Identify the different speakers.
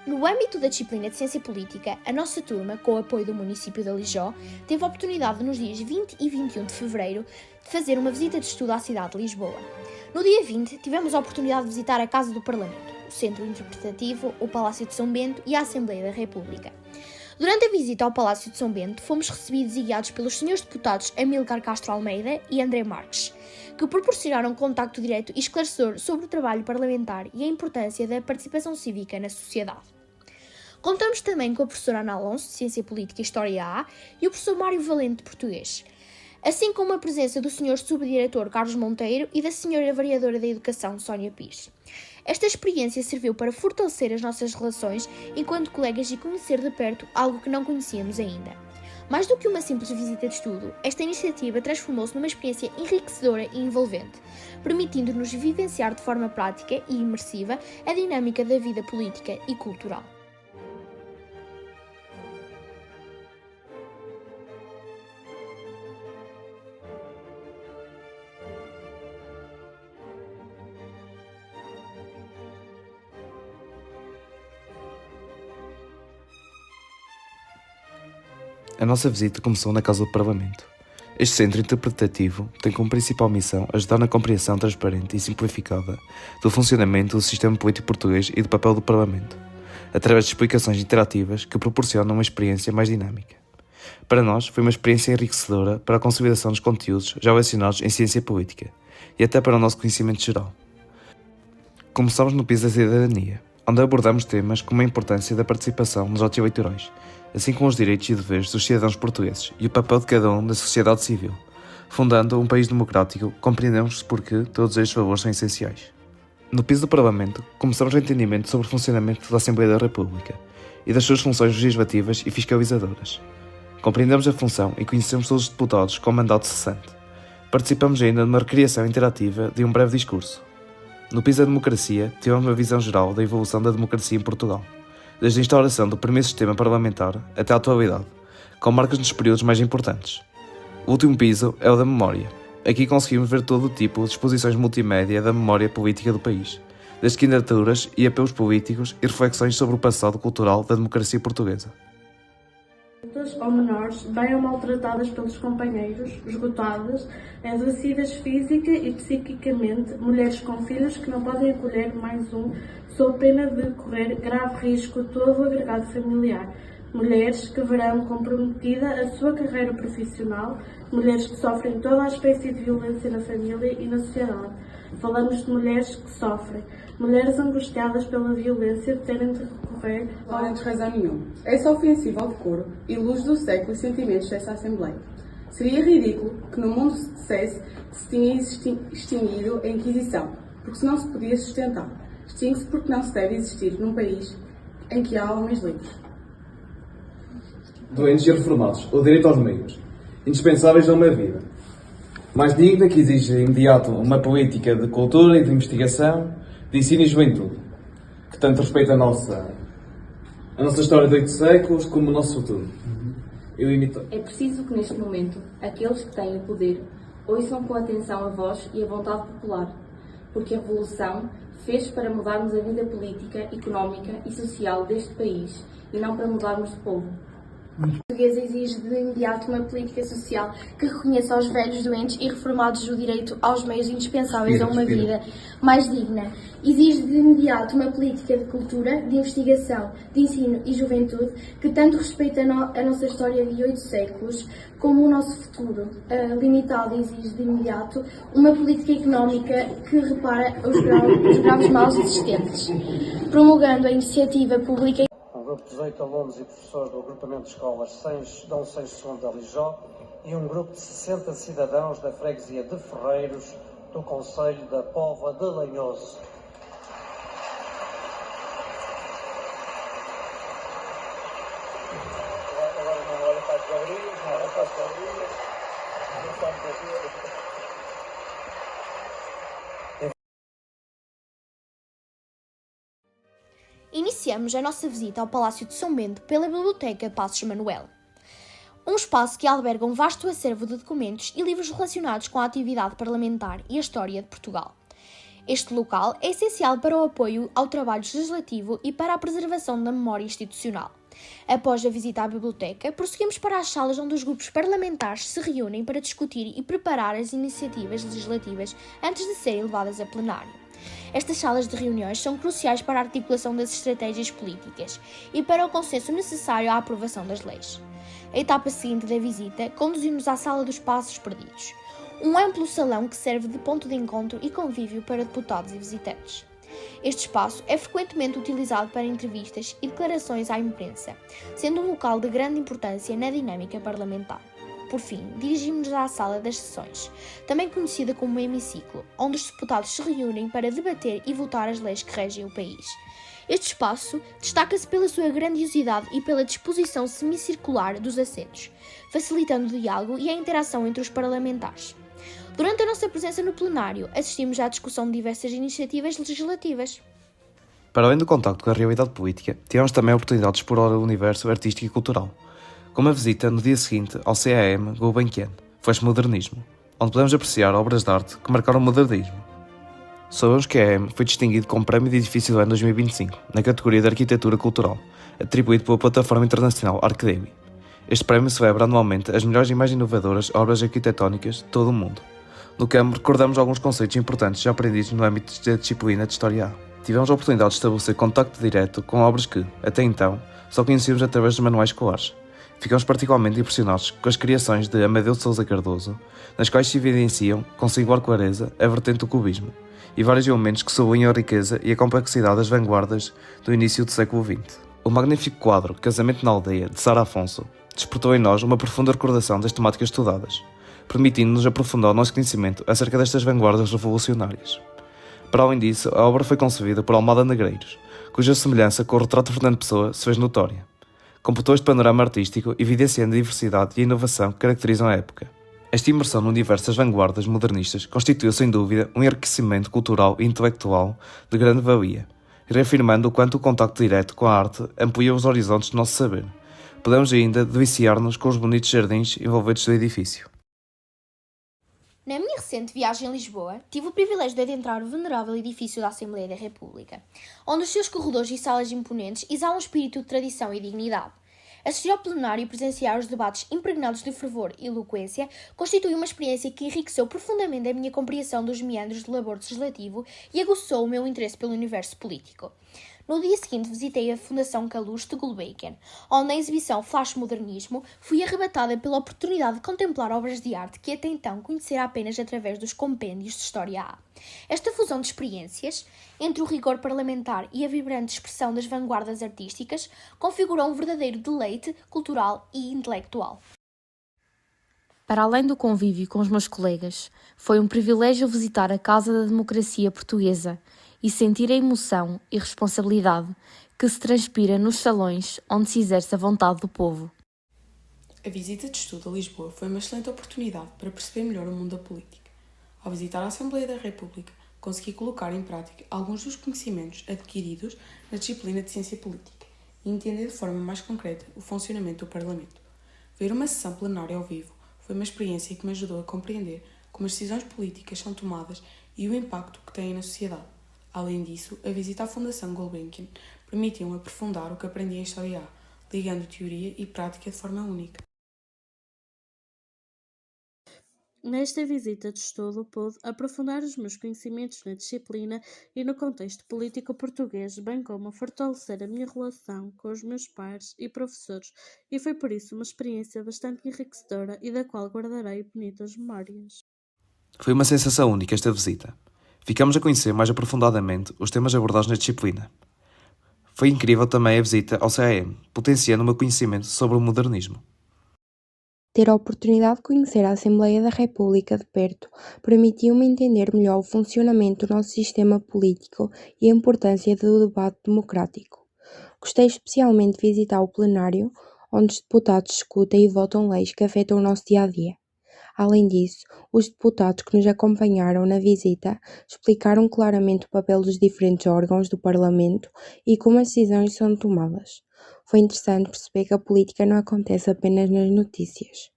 Speaker 1: No âmbito da disciplina de Ciência Política, a nossa turma, com o apoio do município de Lijó, teve a oportunidade nos dias 20 e 21 de fevereiro de fazer uma visita de estudo à cidade de Lisboa. No dia 20, tivemos a oportunidade de visitar a Casa do Parlamento, o Centro Interpretativo, o Palácio de São Bento e a Assembleia da República. Durante a visita ao Palácio de São Bento, fomos recebidos e guiados pelos senhores deputados Amílcar Castro Almeida e André Marques, que proporcionaram contacto direto e esclarecedor sobre o trabalho parlamentar e a importância da participação cívica na sociedade. Contamos também com a professora Ana Alonso, de Ciência Política e História A, e o professor Mário Valente, de Português, assim como a presença do senhor subdiretor Carlos Monteiro e da senhora vereadora da Educação, Sónia Pires. Esta experiência serviu para fortalecer as nossas relações enquanto colegas e conhecer de perto algo que não conhecíamos ainda. Mais do que uma simples visita de estudo, esta iniciativa transformou-se numa experiência enriquecedora e envolvente, permitindo-nos vivenciar de forma prática e imersiva a dinâmica da vida política e cultural.
Speaker 2: A nossa visita começou na Casa do Parlamento. Este centro interpretativo tem como principal missão ajudar na compreensão transparente e simplificada do funcionamento do sistema político português e do papel do Parlamento, através de explicações interativas que proporcionam uma experiência mais dinâmica. Para nós, foi uma experiência enriquecedora para a consolidação dos conteúdos já lecionados em ciência política e até para o nosso conhecimento geral. Começamos no piso da cidadania, onde abordamos temas como a importância da participação nos atos eleitorais, assim como os direitos e deveres dos cidadãos portugueses e o papel de cada um na sociedade civil. Fundando um país democrático, compreendemos porque todos estes valores são essenciais. No piso do Parlamento, começamos o entendimento sobre o funcionamento da Assembleia da República e das suas funções legislativas e fiscalizadoras. Compreendemos a função e conhecemos todos os deputados com mandato cessante. Participamos ainda numa recriação interativa de um breve discurso. No piso da democracia, tivemos uma visão geral da evolução da democracia em Portugal, desde a instauração do primeiro sistema parlamentar até à atualidade, com marcas nos períodos mais importantes. O último piso é o da memória. Aqui conseguimos ver todo o tipo de exposições multimédia da memória política do país, desde candidaturas e apelos políticos e reflexões sobre o passado cultural da democracia portuguesa.
Speaker 3: Ou menores, bem ou maltratadas pelos companheiros, esgotadas, adoecidas física e psiquicamente, mulheres com filhos que não podem acolher mais um, sob pena de correr grave risco todo o agregado familiar, mulheres que verão comprometida a sua carreira profissional, mulheres que sofrem toda a espécie de violência na família e na sociedade. Falamos de mulheres que sofrem, mulheres angustiadas pela violência de terem de recorrer
Speaker 4: Não há razão nenhuma. Essa ofensiva ao decoro e luz do século e sentimentos dessa Assembleia. Seria ridículo que no mundo se dissesse que se tinha extinguido a Inquisição, porque senão se podia sustentar. Extingue-se porque não se deve existir num país em que há homens livres.
Speaker 5: Doentes e reformados, o direito aos meios, indispensáveis a uma vida mais digna, que exige de imediato uma política de cultura e de investigação, de ensino e juventude, que tanto respeita a nossa história de 8 séculos como o nosso futuro.
Speaker 6: É preciso que neste momento aqueles que têm o poder ouçam com atenção a voz e a vontade popular, porque a Revolução fez para mudarmos a vida política, económica e social deste país e não para mudarmos de povo.
Speaker 1: A portuguesa exige de imediato uma política social que reconheça aos velhos, doentes e reformados o direito aos meios indispensáveis a uma vida mais digna. Exige de imediato uma política de cultura, de investigação, de ensino e juventude que tanto respeita a nossa história de 8 séculos como o nosso futuro. Limitado exige de imediato uma política económica que repara os graves males existentes, promulgando a iniciativa pública.
Speaker 7: Um grupo de 18 alunos e professores do agrupamento de escolas Dom Seixo II da Lijó e um grupo de 60 cidadãos da freguesia de Ferreiros do concelho da Póvoa de Lanhoso. Agora não olha para as galeries, não olha para as galeries, não estamos aqui.
Speaker 1: Iniciamos a nossa visita ao Palácio de São Bento pela Biblioteca Passos Manuel, um espaço que alberga um vasto acervo de documentos e livros relacionados com a atividade parlamentar e a história de Portugal. Este local é essencial para o apoio ao trabalho legislativo e para a preservação da memória institucional. Após a visita à biblioteca, prosseguimos para as salas onde os grupos parlamentares se reúnem para discutir e preparar as iniciativas legislativas antes de serem levadas a plenário. Estas salas de reuniões são cruciais para a articulação das estratégias políticas e para o consenso necessário à aprovação das leis. A etapa seguinte da visita conduziu-nos à Sala dos Passos Perdidos, um amplo salão que serve de ponto de encontro e convívio para deputados e visitantes. Este espaço é frequentemente utilizado para entrevistas e declarações à imprensa, sendo um local de grande importância na dinâmica parlamentar. Por fim, dirigimos-nos à Sala das Sessões, também conhecida como Hemiciclo, onde os deputados se reúnem para debater e votar as leis que regem o país. Este espaço destaca-se pela sua grandiosidade e pela disposição semicircular dos assentos, facilitando o diálogo e a interação entre os parlamentares. Durante a nossa presença no plenário, assistimos à discussão de diversas iniciativas legislativas.
Speaker 2: Para além do contacto com a realidade política, tivemos também a oportunidade de explorar o universo artístico e cultural, com uma visita no dia seguinte ao CAM Gulbenkian, Flash Modernismo, onde podemos apreciar obras de arte que marcaram o modernismo. Sabemos que a AM foi distinguido com o Prémio de Edifício do ano 2025, na categoria de Arquitetura Cultural, atribuído pela plataforma internacional Arcademy. Este prémio celebra anualmente as melhores e mais inovadoras obras arquitetónicas de todo o mundo. No campo, recordamos alguns conceitos importantes já aprendidos no âmbito da disciplina de História A. Tivemos a oportunidade de estabelecer contacto direto com obras que, até então, só conhecíamos através dos manuais escolares. Ficamos particularmente impressionados com as criações de Amadeu de Sousa Cardoso, nas quais se evidenciam, com singular clareza, a vertente do cubismo, e vários elementos que sublinham a riqueza e a complexidade das vanguardas do início do século XX. O magnífico quadro Casamento na Aldeia, de Sara Afonso, despertou em nós uma profunda recordação das temáticas estudadas, permitindo-nos aprofundar o nosso conhecimento acerca destas vanguardas revolucionárias. Para além disso, a obra foi concebida por Almada Negreiros, cuja semelhança com o retrato de Fernando Pessoa se fez notória. Completou este panorama artístico, evidenciando a diversidade e a inovação que caracterizam a época. Esta imersão no universo das vanguardas modernistas constituiu, sem dúvida, um enriquecimento cultural e intelectual de grande valia, reafirmando o quanto o contacto direto com a arte amplia os horizontes do nosso saber. Podemos ainda deliciar-nos com os bonitos jardins envolventes do edifício.
Speaker 1: Na minha recente viagem a Lisboa, tive o privilégio de adentrar o venerável edifício da Assembleia da República, onde os seus corredores e salas imponentes exalam um espírito de tradição e dignidade. Assistir ao plenário e presenciar os debates impregnados de fervor e eloquência constitui uma experiência que enriqueceu profundamente a minha compreensão dos meandros do labor legislativo e aguçou o meu interesse pelo universo político. No dia seguinte visitei a Fundação Calouste de Gulbenkian, onde na exibição Flash Modernismo fui arrebatada pela oportunidade de contemplar obras de arte que até então conhecera apenas através dos compêndios de História A. Esta fusão de experiências, entre o rigor parlamentar e a vibrante expressão das vanguardas artísticas, configurou um verdadeiro deleite cultural e intelectual.
Speaker 8: Para além do convívio com os meus colegas, foi um privilégio visitar a Casa da Democracia Portuguesa e sentir a emoção e responsabilidade que se transpira nos salões onde se exerce a vontade do povo.
Speaker 9: A visita de estudo a Lisboa foi uma excelente oportunidade para perceber melhor o mundo da política. Ao visitar a Assembleia da República, consegui colocar em prática alguns dos conhecimentos adquiridos na disciplina de Ciência Política e entender de forma mais concreta o funcionamento do Parlamento. Ver uma sessão plenária ao vivo foi uma experiência que me ajudou a compreender como as decisões políticas são tomadas e o impacto que têm na sociedade. Além disso, a visita à Fundação Gulbenkian permitiu-me aprofundar o que aprendi em História A, ligando teoria e prática de forma única.
Speaker 3: Nesta visita de estudo pude aprofundar os meus conhecimentos na disciplina e no contexto político português, bem como fortalecer a minha relação com os meus pares e professores, e foi por isso uma experiência bastante enriquecedora e da qual guardarei bonitas memórias.
Speaker 2: Foi uma sensação única esta visita. Ficamos a conhecer mais aprofundadamente os temas abordados na disciplina. Foi incrível também a visita ao CAM, potenciando o meu conhecimento sobre o modernismo.
Speaker 10: Ter a oportunidade de conhecer a Assembleia da República de perto permitiu-me entender melhor o funcionamento do nosso sistema político e a importância do debate democrático. Gostei especialmente de visitar o plenário, onde os deputados discutem e votam leis que afetam o nosso dia-a-dia. Além disso, os deputados que nos acompanharam na visita explicaram claramente o papel dos diferentes órgãos do Parlamento e como as decisões são tomadas. Foi interessante perceber que a política não acontece apenas nas notícias.